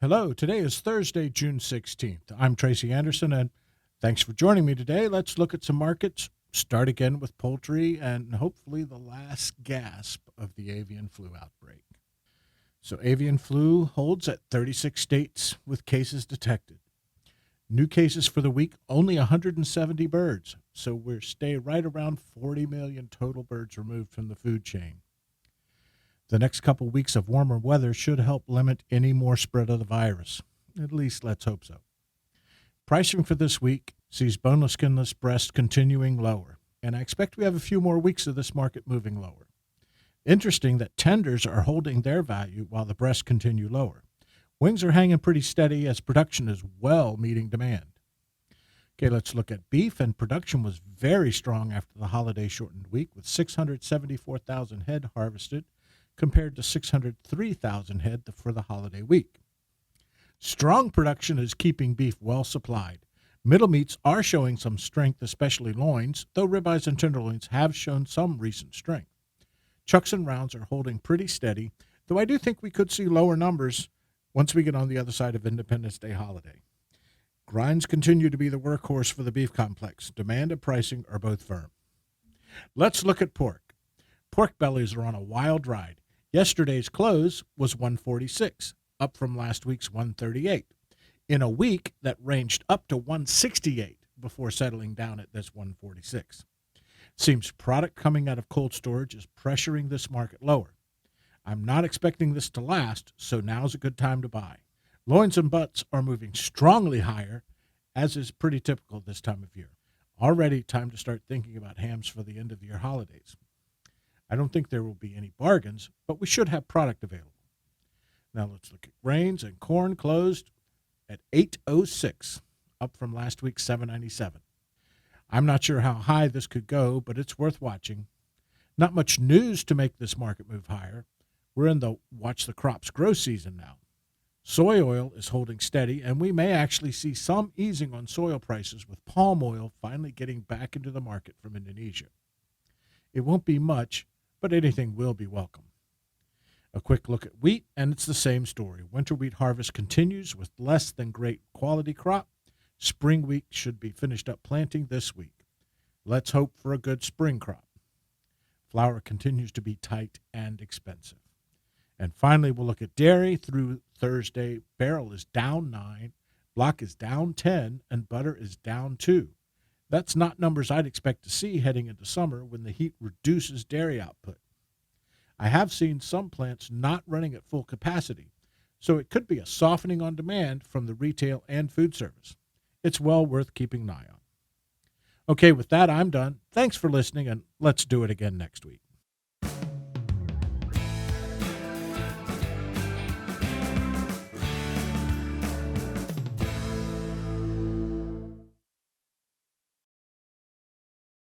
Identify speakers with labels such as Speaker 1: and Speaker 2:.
Speaker 1: Hello, today is Thursday, June 16th. I'm Tracy Anderson, and thanks for joining me today. Let's look at some markets, start again with poultry, and hopefully the last gasp of the avian flu outbreak. So, avian flu holds at 36 states with cases detected. New cases for the week, only 170 birds, so we're stay right around 40 million total birds removed from the food chain. The next couple weeks of warmer weather should help limit any more spread of the virus. At least let's hope so. Pricing for this week sees boneless, skinless breast continuing lower, and I expect we have a few more weeks of this market moving lower. Interesting that tenders are holding their value while the breasts continue lower. Wings are hanging pretty steady as production is well meeting demand. Okay, let's look at beef, and production was very strong after the holiday shortened week with 674,000 head harvested, compared to 603,000 head for the holiday week. Strong production is keeping beef well supplied. Middle meats are showing some strength, especially loins, though ribeyes and tenderloins have shown some recent strength. Chucks and rounds are holding pretty steady, though I do think we could see lower numbers once we get on the other side of Independence Day holiday. Grinds continue to be the workhorse for the beef complex. Demand and pricing are both firm. Let's look at pork. Pork bellies are on a wild ride. Yesterday's close was 146, up from last week's 138, in a week that ranged up to 168 before settling down at this 146. Seems product coming out of cold storage is pressuring this market lower. I'm not expecting this to last, so now's a good time to buy. Loins and butts are moving strongly higher, as is pretty typical this time of year. Already time to start thinking about hams for the end of the year holidays. I don't think there will be any bargains, but we should have product available. Now let's look at grains, and corn closed at 806, up from last week's 797. I'm not sure how high this could go, but it's worth watching. Not much news to make this market move higher. We're in the watch the crops grow season now. Soy oil is holding steady, and we may actually see some easing on soil prices with palm oil finally getting back into the market from Indonesia. It won't be much, but anything will be welcome. A quick look at wheat, and it's the same story. Winter wheat harvest continues with less than great quality crop. Spring wheat should be finished up planting this week. Let's hope for a good spring crop. Flour continues to be tight and expensive. And finally, we'll look at dairy through Thursday. Barrel is down 9, block is down 10, and butter is down 2. That's not numbers I'd expect to see heading into summer when the heat reduces dairy output. I have seen some plants not running at full capacity, so it could be a softening on demand from the retail and food service. It's well worth keeping an eye on. Okay, with that, I'm done. Thanks for listening, and let's do it again next week.